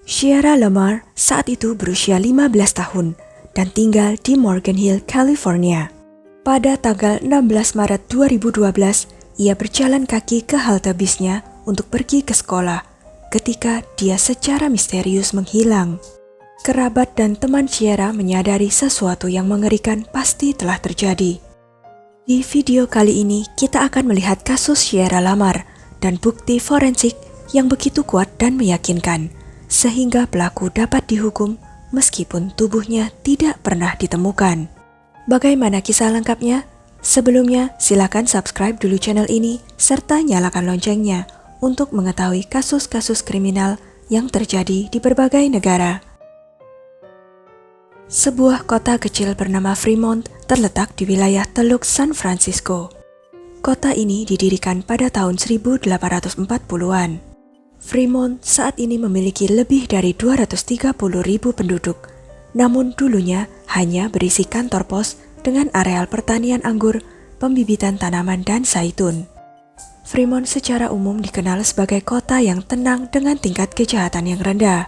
Sierra Lamar saat itu berusia 15 tahun dan tinggal di Morgan Hill, California. Pada tanggal 16 Maret 2012, ia berjalan kaki ke halte bisnya untuk pergi ke sekolah ketika dia secara misterius menghilang. Kerabat dan teman Sierra menyadari sesuatu yang mengerikan pasti telah terjadi. Di video kali ini kita akan melihat kasus Sierra Lamar dan bukti forensik yang begitu kuat dan meyakinkan, sehingga pelaku dapat dihukum meskipun tubuhnya tidak pernah ditemukan. Bagaimana kisah lengkapnya? Sebelumnya, silakan subscribe dulu channel ini serta nyalakan loncengnya untuk mengetahui kasus-kasus kriminal yang terjadi di berbagai negara. Sebuah kota kecil bernama Fremont terletak di wilayah Teluk San Francisco. Kota ini didirikan pada tahun 1840-an. Fremont saat ini memiliki lebih dari 230.000 penduduk, namun dulunya hanya berisi kantor pos dengan areal pertanian anggur, pembibitan tanaman dan zaitun. Fremont secara umum dikenal sebagai kota yang tenang dengan tingkat kejahatan yang rendah.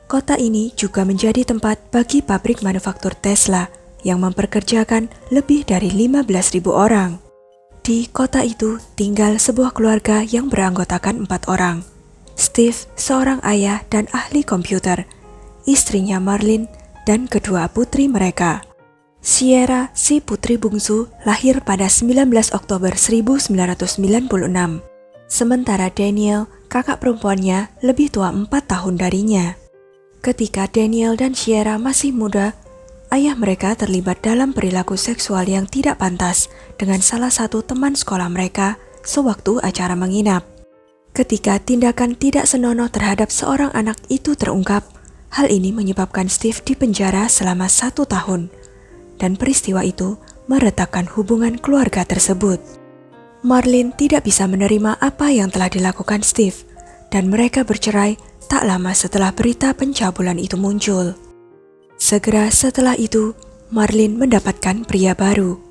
Kota ini juga menjadi tempat bagi pabrik manufaktur Tesla yang memperkerjakan lebih dari 15.000 orang. Di kota itu tinggal sebuah keluarga yang beranggotakan 4 orang. Steve, seorang ayah dan ahli komputer, istrinya Marlene, dan kedua putri mereka. Sierra, si putri bungsu, lahir pada 19 Oktober 1996. Sementara Daniel, kakak perempuannya, lebih tua 4 tahun darinya. Ketika Daniel dan Sierra masih muda, ayah mereka terlibat dalam perilaku seksual yang tidak pantas dengan salah satu teman sekolah mereka sewaktu acara menginap. Ketika tindakan tidak senonoh terhadap seorang anak itu terungkap, hal ini menyebabkan Steve dipenjara selama 1 tahun, dan peristiwa itu meretakkan hubungan keluarga tersebut. Marlene tidak bisa menerima apa yang telah dilakukan Steve, dan mereka bercerai tak lama setelah berita pencabulan itu muncul. Segera setelah itu, Marlene mendapatkan pria baru.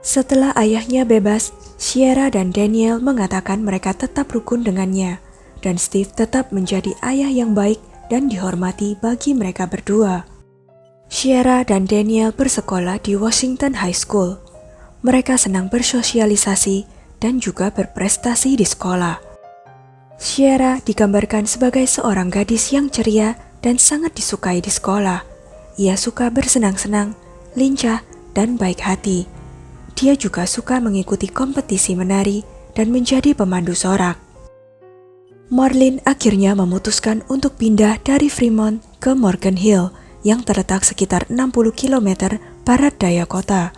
Setelah ayahnya bebas, Sierra dan Daniel mengatakan mereka tetap rukun dengannya, dan Steve tetap menjadi ayah yang baik dan dihormati bagi mereka berdua. Sierra dan Daniel bersekolah di Washington High School. Mereka senang bersosialisasi dan juga berprestasi di sekolah. Sierra digambarkan sebagai seorang gadis yang ceria dan sangat disukai di sekolah. Ia suka bersenang-senang, lincah, dan baik hati. Dia juga suka mengikuti kompetisi menari dan menjadi pemandu sorak. Marlene akhirnya memutuskan untuk pindah dari Fremont ke Morgan Hill yang terletak sekitar 60 km barat daya kota.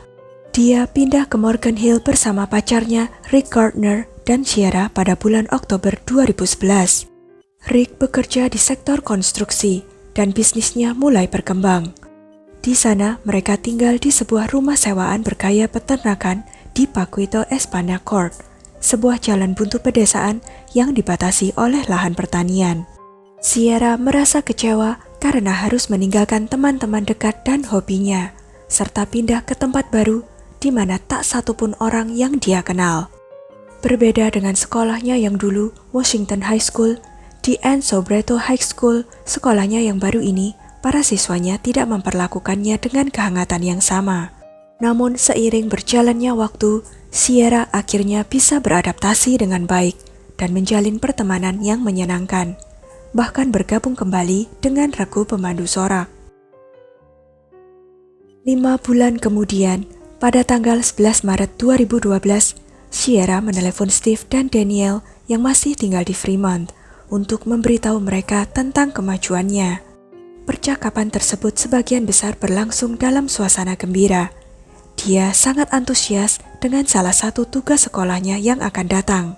Dia pindah ke Morgan Hill bersama pacarnya Rick Gardner dan Sierra pada bulan Oktober 2011. Rick bekerja di sektor konstruksi dan bisnisnya mulai berkembang. Di sana, mereka tinggal di sebuah rumah sewaan bergaya peternakan di Paquito Espana Court, sebuah jalan buntu pedesaan yang dibatasi oleh lahan pertanian. Sierra merasa kecewa karena harus meninggalkan teman-teman dekat dan hobinya, serta pindah ke tempat baru di mana tak satupun orang yang dia kenal. Berbeda dengan sekolahnya yang dulu, Washington High School, di Ann Sobreto High School, sekolahnya yang baru ini, para siswanya tidak memperlakukannya dengan kehangatan yang sama. Namun seiring berjalannya waktu, Sierra akhirnya bisa beradaptasi dengan baik dan menjalin pertemanan yang menyenangkan, bahkan bergabung kembali dengan regu pemandu sorak. 5 bulan kemudian, pada tanggal 11 Maret 2012, Sierra menelepon Steve dan Daniel yang masih tinggal di Fremont untuk memberitahu mereka tentang kemajuannya. Percakapan tersebut sebagian besar berlangsung dalam suasana gembira. Dia sangat antusias dengan salah satu tugas sekolahnya yang akan datang.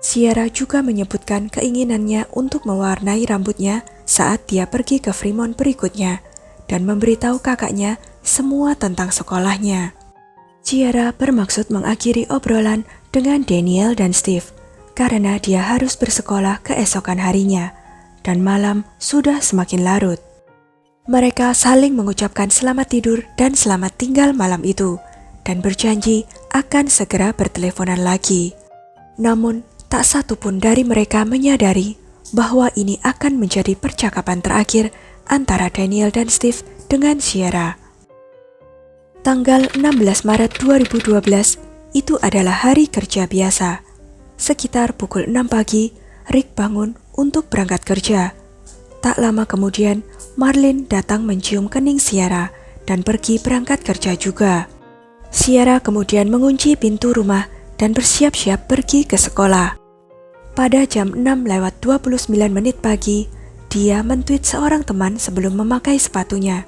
Sierra juga menyebutkan keinginannya untuk mewarnai rambutnya saat dia pergi ke Fremont berikutnya dan memberitahu kakaknya semua tentang sekolahnya. Sierra bermaksud mengakhiri obrolan dengan Daniel dan Steve karena dia harus bersekolah keesokan harinya dan malam sudah semakin larut. Mereka saling mengucapkan selamat tidur dan selamat tinggal malam itu, dan berjanji akan segera berteleponan lagi. Namun, tak satu pun dari mereka menyadari bahwa ini akan menjadi percakapan terakhir antara Daniel dan Steve dengan Sierra. Tanggal 16 Maret 2012 itu adalah hari kerja biasa. Sekitar pukul 6 pagi, Rick bangun untuk berangkat kerja. Tak lama kemudian, Marlene datang mencium kening Sierra dan pergi berangkat kerja juga. Sierra kemudian mengunci pintu rumah dan bersiap-siap pergi ke sekolah. Pada jam 6:29 pagi, dia men-tweet seorang teman sebelum memakai sepatunya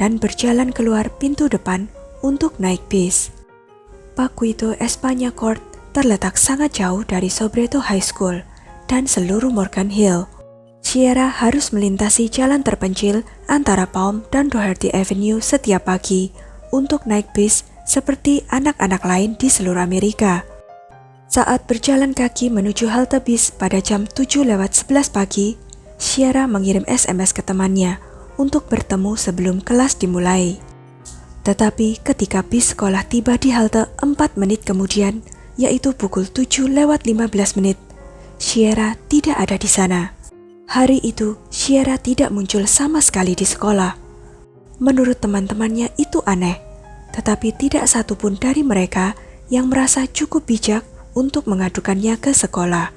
dan berjalan keluar pintu depan untuk naik bis. Paquito Espana Court terletak sangat jauh dari Sobreto High School dan seluruh Morgan Hill. Sierra harus melintasi jalan terpencil antara Palm dan Doherty Avenue setiap pagi untuk naik bis seperti anak-anak lain di seluruh Amerika. Saat berjalan kaki menuju halte bis pada jam 7:11 pagi, Sierra mengirim SMS ke temannya untuk bertemu sebelum kelas dimulai. Tetapi ketika bis sekolah tiba di halte 4 menit kemudian, yaitu pukul 7:15, Sierra tidak ada di sana. Hari itu, Sierra tidak muncul sama sekali di sekolah. Menurut teman-temannya itu aneh, tetapi tidak satupun dari mereka yang merasa cukup bijak untuk mengadukannya ke sekolah.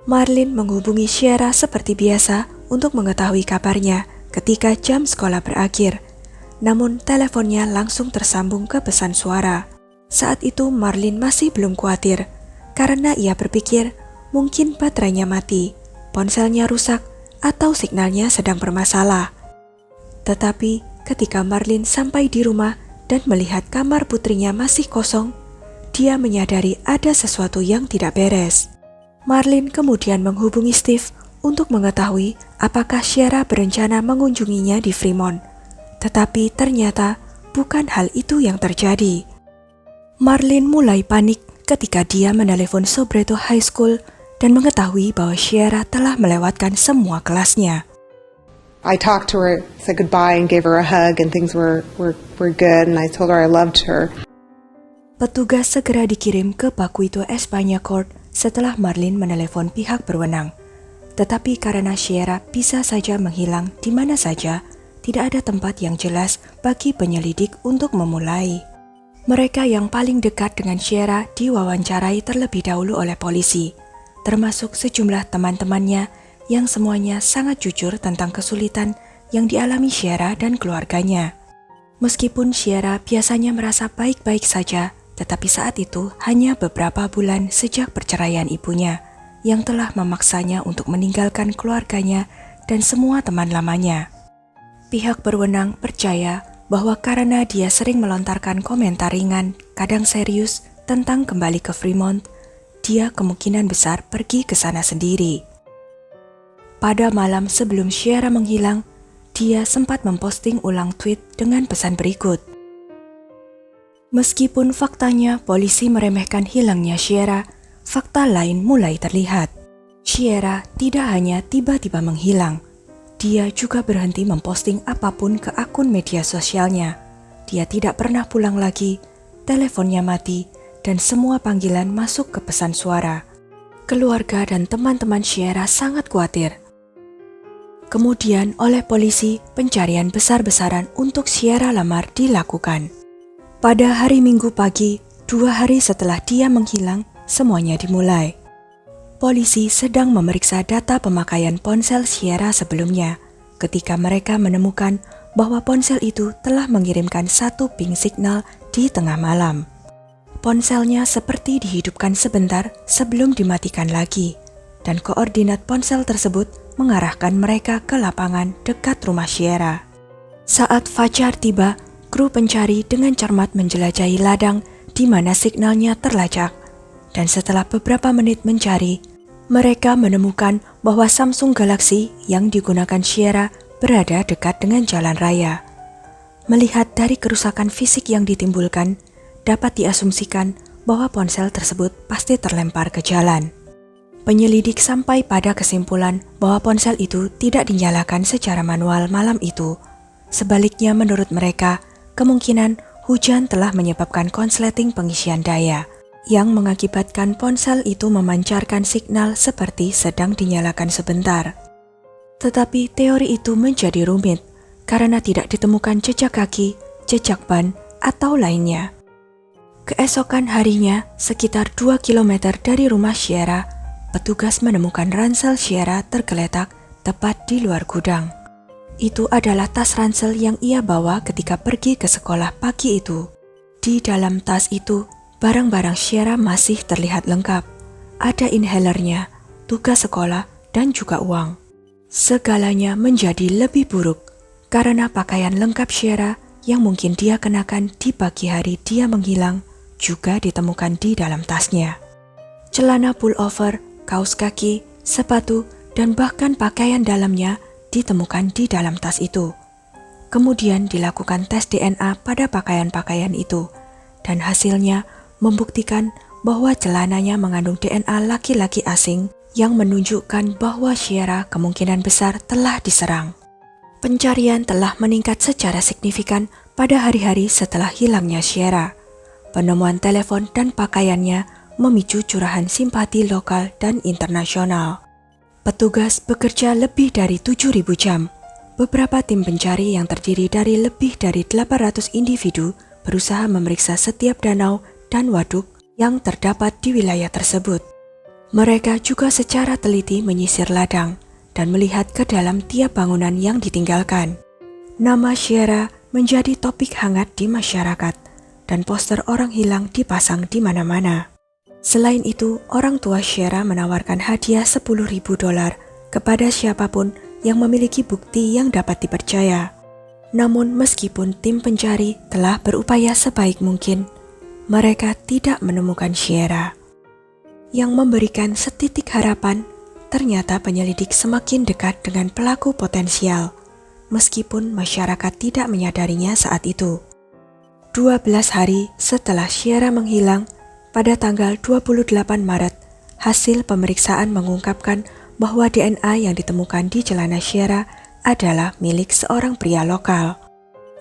Marlene menghubungi Sierra seperti biasa untuk mengetahui kabarnya ketika jam sekolah berakhir. Namun teleponnya langsung tersambung ke pesan suara. Saat itu Marlene masih belum khawatir karena ia berpikir mungkin baterainya mati, ponselnya rusak, atau signalnya sedang bermasalah. Tetapi ketika Marlene sampai di rumah dan melihat kamar putrinya masih kosong, dia menyadari ada sesuatu yang tidak beres. Marlene kemudian menghubungi Steve untuk mengetahui apakah Sierra berencana mengunjunginya di Fremont. Tetapi ternyata bukan hal itu yang terjadi. Marlene mulai panik ketika dia menelepon Sobreto High School dan mengetahui bahwa Sierra telah melewatkan semua kelasnya. I talked to her, said goodbye and gave her a hug and things were good and I told her I loved her. Petugas segera dikirim ke Paquito Espana Court setelah Marlene menelepon pihak berwenang. Tetapi karena Sierra bisa saja menghilang di mana saja, tidak ada tempat yang jelas bagi penyelidik untuk memulai. Mereka yang paling dekat dengan Sierra diwawancarai terlebih dahulu oleh polisi, termasuk sejumlah teman-temannya yang semuanya sangat jujur tentang kesulitan yang dialami Sierra dan keluarganya. Meskipun Sierra biasanya merasa baik-baik saja, tetapi saat itu hanya beberapa bulan sejak perceraian ibunya yang telah memaksanya untuk meninggalkan keluarganya dan semua teman lamanya. Pihak berwenang percaya bahwa karena dia sering melontarkan komentar ringan, kadang serius, tentang kembali ke Fremont, dia kemungkinan besar pergi ke sana sendiri. Pada malam sebelum Sierra menghilang, dia sempat memposting ulang tweet dengan pesan berikut. Meskipun faktanya polisi meremehkan hilangnya Sierra, fakta lain mulai terlihat. Sierra tidak hanya tiba-tiba menghilang, dia juga berhenti memposting apapun ke akun media sosialnya. Dia tidak pernah pulang lagi, teleponnya mati, dan semua panggilan masuk ke pesan suara. Keluarga dan teman-teman Sierra sangat khawatir. Kemudian oleh polisi, pencarian besar-besaran untuk Sierra Lamar dilakukan. Pada hari Minggu pagi, 2 hari setelah dia menghilang, semuanya dimulai. Polisi sedang memeriksa data pemakaian ponsel Sierra sebelumnya, ketika mereka menemukan bahwa ponsel itu telah mengirimkan satu ping signal di tengah malam. Ponselnya seperti dihidupkan sebentar sebelum dimatikan lagi, dan koordinat ponsel tersebut mengarahkan mereka ke lapangan dekat rumah Sierra. Saat fajar tiba, kru pencari dengan cermat menjelajahi ladang di mana signalnya terlacak, dan setelah beberapa menit mencari, mereka menemukan bahwa Samsung Galaxy yang digunakan Sierra berada dekat dengan jalan raya. Melihat dari kerusakan fisik yang ditimbulkan, dapat diasumsikan bahwa ponsel tersebut pasti terlempar ke jalan. Penyelidik sampai pada kesimpulan bahwa ponsel itu tidak dinyalakan secara manual malam itu. Sebaliknya menurut mereka, kemungkinan hujan telah menyebabkan konsleting pengisian daya. yang mengakibatkan ponsel itu memancarkan signal seperti sedang dinyalakan sebentar. Tetapi teori itu menjadi rumit karena tidak ditemukan jejak kaki, jejak ban, atau lainnya. Keesokan harinya, sekitar 2 km dari rumah Sierra, petugas menemukan ransel Sierra tergeletak tepat di luar gudang. Itu adalah tas ransel yang ia bawa ketika pergi ke sekolah pagi itu. Di dalam tas itu, barang-barang Sierra masih terlihat lengkap. Ada inhalernya, tugas sekolah, dan juga uang. Segalanya menjadi lebih buruk karena pakaian lengkap Sierra yang mungkin dia kenakan di pagi hari dia menghilang juga ditemukan di dalam tasnya. Celana pullover, kaos kaki, sepatu, dan bahkan pakaian dalamnya ditemukan di dalam tas itu. Kemudian dilakukan tes DNA pada pakaian-pakaian itu, dan hasilnya membuktikan bahwa celananya mengandung DNA laki-laki asing yang menunjukkan bahwa Sierra kemungkinan besar telah diserang. Pencarian telah meningkat secara signifikan pada hari-hari setelah hilangnya Sierra. Penemuan telepon dan pakaiannya memicu curahan simpati lokal dan internasional. Petugas bekerja lebih dari 7.000 jam. Beberapa tim pencari yang terdiri dari lebih dari 800 individu berusaha memeriksa setiap danau dan waduk yang terdapat di wilayah tersebut. Mereka juga secara teliti menyisir ladang dan melihat ke dalam tiap bangunan yang ditinggalkan. Nama Sierra menjadi topik hangat di masyarakat, dan poster orang hilang dipasang di mana-mana. Selain itu, orang tua Sierra menawarkan hadiah $10.000 kepada siapapun yang memiliki bukti yang dapat dipercaya. Namun meskipun tim pencari telah berupaya sebaik mungkin, mereka tidak menemukan Sierra. Yang memberikan setitik harapan, ternyata penyelidik semakin dekat dengan pelaku potensial, meskipun masyarakat tidak menyadarinya saat itu. 12 hari setelah Sierra menghilang, pada tanggal 28 Maret, hasil pemeriksaan mengungkapkan bahwa DNA yang ditemukan di celana Sierra adalah milik seorang pria lokal.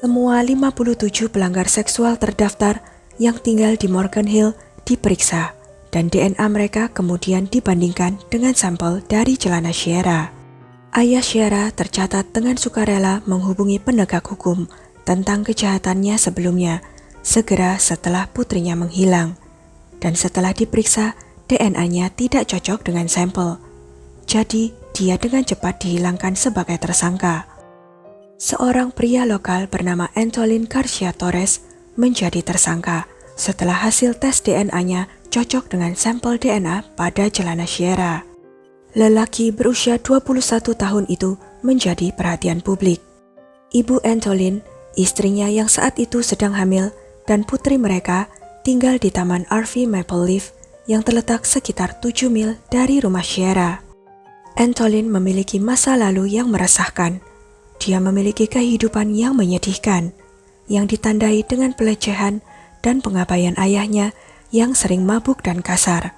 Semua 57 pelanggar seksual terdaftar yang tinggal di Morgan Hill diperiksa, dan DNA mereka kemudian dibandingkan dengan sampel dari celana Sierra. Ayah Sierra tercatat dengan sukarela menghubungi penegak hukum tentang kejahatannya sebelumnya, segera setelah putrinya menghilang. Dan setelah diperiksa, DNA-nya tidak cocok dengan sampel. Jadi, dia dengan cepat dihilangkan sebagai tersangka. Seorang pria lokal bernama Antolin Garcia Torres menjadi tersangka setelah hasil tes DNA-nya cocok dengan sampel DNA pada celana Sierra. Lelaki berusia 21 tahun itu menjadi perhatian publik. Ibu Antolin, istrinya yang saat itu sedang hamil, dan putri mereka tinggal di Taman RV Maple Leaf yang terletak sekitar 7 mil dari rumah Sierra. Antolin memiliki masa lalu yang meresahkan. Dia memiliki kehidupan yang menyedihkan, yang ditandai dengan pelecehan dan pengabaian ayahnya yang sering mabuk dan kasar.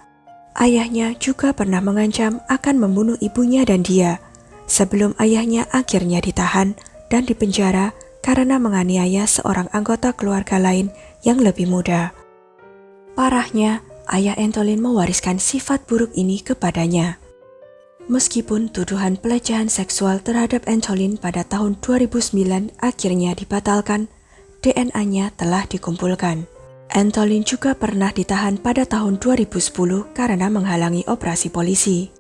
Ayahnya juga pernah mengancam akan membunuh ibunya dan dia, sebelum ayahnya akhirnya ditahan dan dipenjara karena menganiaya seorang anggota keluarga lain yang lebih muda. Parahnya, ayah Antolin mewariskan sifat buruk ini kepadanya. Meskipun tuduhan pelecehan seksual terhadap Antolin pada tahun 2009 akhirnya dibatalkan, DNA-nya telah dikumpulkan. Antolin juga pernah ditahan pada tahun 2010 karena menghalangi operasi polisi.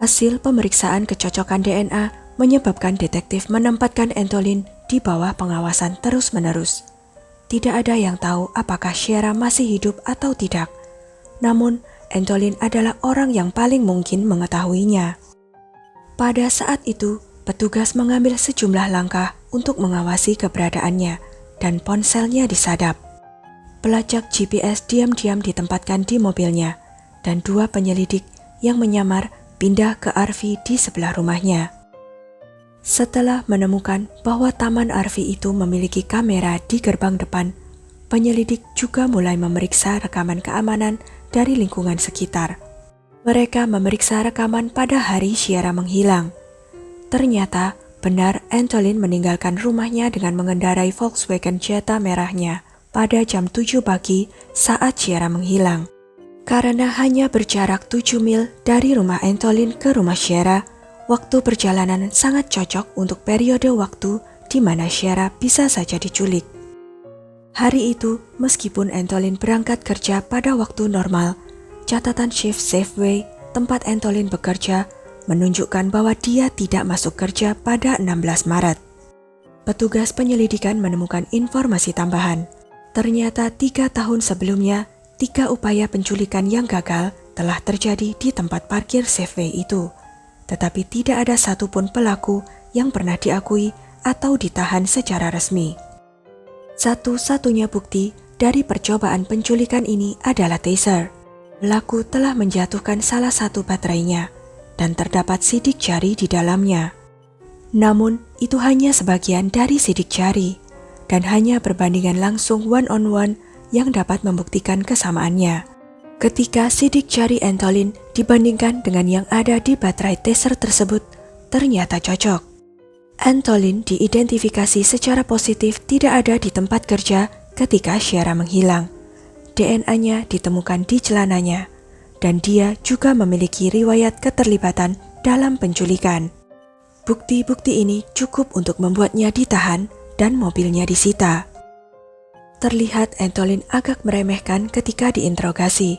Hasil pemeriksaan kecocokan DNA menyebabkan detektif menempatkan Antolin di bawah pengawasan terus-menerus. Tidak ada yang tahu apakah Sierra masih hidup atau tidak. Namun, Antolin adalah orang yang paling mungkin mengetahuinya. Pada saat itu, petugas mengambil sejumlah langkah untuk mengawasi keberadaannya, dan ponselnya disadap. Pelacak GPS diam-diam ditempatkan di mobilnya, dan 2 penyelidik yang menyamar pindah ke RV di sebelah rumahnya. Setelah menemukan bahwa taman RV itu memiliki kamera di gerbang depan, penyelidik juga mulai memeriksa rekaman keamanan dari lingkungan sekitar. Mereka memeriksa rekaman pada hari Sierra menghilang. Ternyata benar Antolin meninggalkan rumahnya dengan mengendarai Volkswagen Jetta merahnya pada jam 7 pagi saat Sierra menghilang. Karena hanya berjarak 7 mil dari rumah Antolin ke rumah Shera, waktu perjalanan sangat cocok untuk periode waktu di mana Shera bisa saja diculik. Hari itu, meskipun Antolin berangkat kerja pada waktu normal, catatan shift Safeway, tempat Antolin bekerja, menunjukkan bahwa dia tidak masuk kerja pada 16 Maret. Petugas penyelidikan menemukan informasi tambahan. Ternyata 3 tahun sebelumnya, 3 upaya penculikan yang gagal telah terjadi di tempat parkir Safeway itu. Tetapi tidak ada satupun pelaku yang pernah diakui atau ditahan secara resmi. Satu-satunya bukti dari percobaan penculikan ini adalah taser. Pelaku telah menjatuhkan salah satu baterainya dan terdapat sidik jari di dalamnya. Namun, itu hanya sebagian dari sidik jari dan hanya perbandingan langsung one-on-one yang dapat membuktikan kesamaannya. Ketika sidik jari Antolin dibandingkan dengan yang ada di baterai taser tersebut, ternyata cocok. Antolin diidentifikasi secara positif tidak ada di tempat kerja ketika Shera menghilang. DNA-nya ditemukan di celananya, dan dia juga memiliki riwayat keterlibatan dalam penculikan. Bukti-bukti ini cukup untuk membuatnya ditahan dan mobilnya disita. Terlihat Antolin agak meremehkan ketika diinterogasi.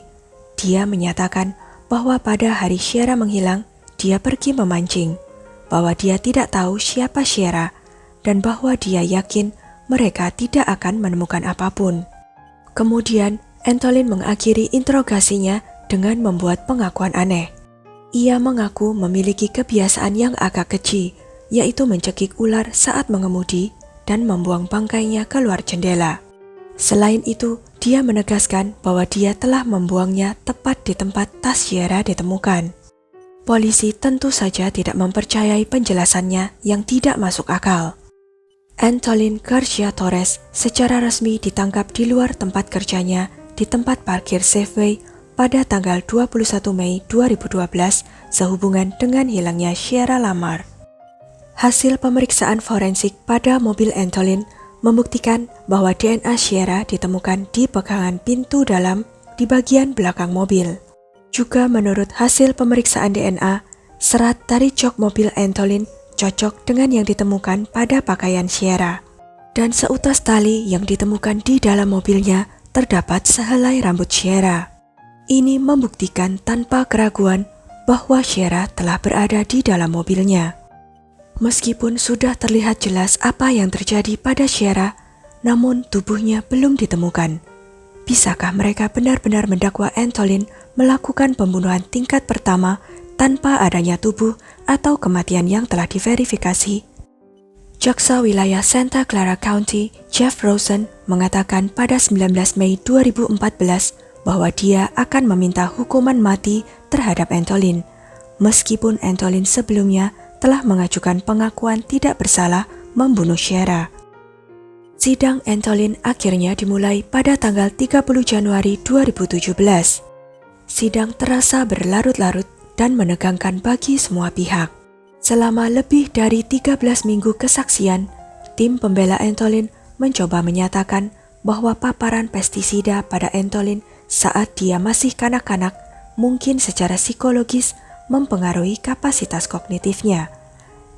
Dia menyatakan bahwa pada hari Shera menghilang, dia pergi memancing, bahwa dia tidak tahu siapa Shera, dan bahwa dia yakin mereka tidak akan menemukan apapun. Kemudian, Antolin mengakhiri interogasinya dengan membuat pengakuan aneh. Ia mengaku memiliki kebiasaan yang agak keji, yaitu mencekik ular saat mengemudi dan membuang bangkainya keluar jendela. Selain itu, dia menegaskan bahwa dia telah membuangnya tepat di tempat tas Shera ditemukan. Polisi tentu saja tidak mempercayai penjelasannya yang tidak masuk akal. Antolin Garcia Torres secara resmi ditangkap di luar tempat kerjanya di tempat parkir Safeway pada tanggal 21 Mei 2012 sehubungan dengan hilangnya Shera Lamar. Hasil pemeriksaan forensik pada mobil Antolin membuktikan bahwa DNA Shera ditemukan di pegangan pintu dalam di bagian belakang mobil. Juga menurut hasil pemeriksaan DNA, serat dari jok mobil Antolin cocok dengan yang ditemukan pada pakaian Shera. Dan seutas tali yang ditemukan di dalam mobilnya terdapat sehelai rambut Shera. Ini membuktikan tanpa keraguan bahwa Shera telah berada di dalam mobilnya. Meskipun sudah terlihat jelas apa yang terjadi pada Shera, namun tubuhnya belum ditemukan. Bisakah mereka benar-benar mendakwa Antolin melakukan pembunuhan tingkat pertama tanpa adanya tubuh atau kematian yang telah diverifikasi? Jaksa wilayah Santa Clara County, Jeff Rosen, mengatakan pada 19 Mei 2014 bahwa dia akan meminta hukuman mati terhadap Antolin, meskipun Antolin sebelumnya telah mengajukan pengakuan tidak bersalah membunuh Shera. Sidang Antolin akhirnya dimulai pada tanggal 30 Januari 2017. Sidang terasa berlarut-larut dan menegangkan bagi semua pihak. Selama lebih dari 13 minggu kesaksian, tim pembela Antolin mencoba menyatakan bahwa paparan pestisida pada Antolin saat dia masih kanak-kanak mungkin secara psikologis mempengaruhi kapasitas kognitifnya.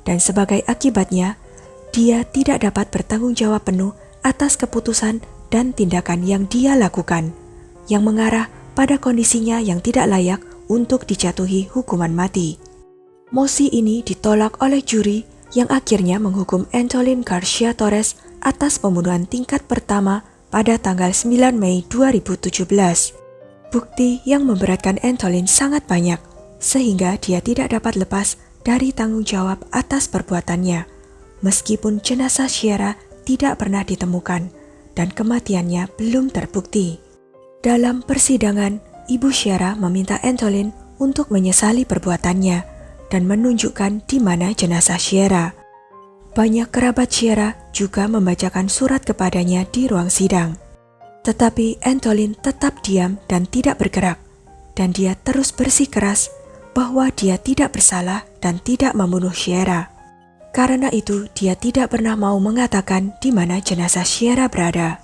Dan sebagai akibatnya, dia tidak dapat bertanggung jawab penuh atas keputusan dan tindakan yang dia lakukan, yang mengarah pada kondisinya yang tidak layak untuk dijatuhi hukuman mati. Mosi ini ditolak oleh juri yang akhirnya menghukum Antolin Garcia Torres atas pembunuhan tingkat pertama pada tanggal 9 Mei 2017. Bukti yang memberatkan Antolin sangat banyak, sehingga dia tidak dapat lepas dari tanggung jawab atas perbuatannya, meskipun jenazah Shera tidak pernah ditemukan dan kematiannya belum terbukti. Dalam persidangan, ibu Shera meminta Antolin untuk menyesali perbuatannya dan menunjukkan di mana jenazah Shera. Banyak kerabat Shera juga membacakan surat kepadanya di ruang sidang. Tetapi Antolin tetap diam dan tidak bergerak, dan dia terus bersikeras bahwa dia tidak bersalah dan tidak membunuh Shera. Karena itu, dia tidak pernah mau mengatakan di mana jenazah Shera berada.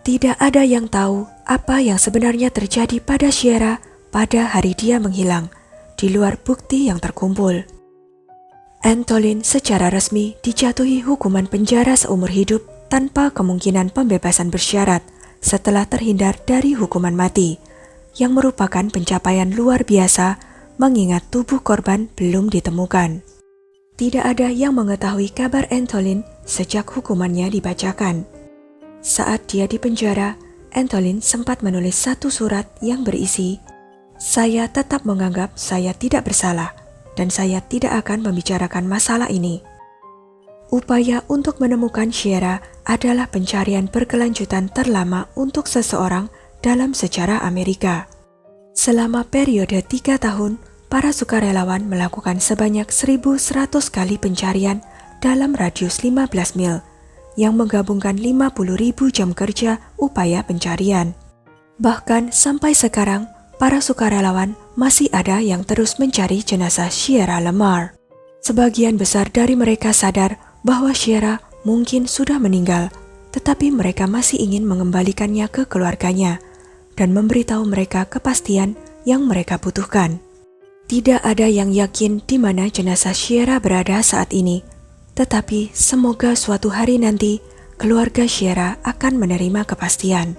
Tidak ada yang tahu apa yang sebenarnya terjadi pada Sierra pada hari dia menghilang, di luar bukti yang terkumpul. Antolin secara resmi dijatuhi hukuman penjara seumur hidup tanpa kemungkinan pembebasan bersyarat setelah terhindar dari hukuman mati, yang merupakan pencapaian luar biasa mengingat tubuh korban belum ditemukan. Tidak ada yang mengetahui kabar Antolin sejak hukumannya dibacakan. Saat dia di penjara, Antolin sempat menulis satu surat yang berisi, "Saya tetap menganggap saya tidak bersalah dan saya tidak akan membicarakan masalah ini." Upaya untuk menemukan Sierra adalah pencarian berkelanjutan terlama untuk seseorang dalam sejarah Amerika. Selama periode 3 tahun, para sukarelawan melakukan sebanyak 1.100 kali pencarian dalam radius 15 mil, yang menggabungkan 50.000 jam kerja upaya pencarian. Bahkan sampai sekarang, para sukarelawan masih ada yang terus mencari jenazah Sierra Lemar. Sebagian besar dari mereka sadar bahwa Sierra mungkin sudah meninggal, tetapi mereka masih ingin mengembalikannya ke keluarganya dan memberitahu mereka kepastian yang mereka butuhkan. Tidak ada yang yakin di mana jenazah Sierra berada saat ini, tetapi semoga suatu hari nanti keluarga Sierra akan menerima kepastian.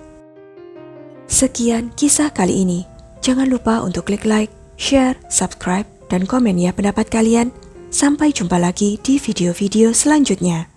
Sekian kisah kali ini. Jangan lupa untuk klik like, share, subscribe, dan komen ya pendapat kalian. Sampai jumpa lagi di video-video selanjutnya.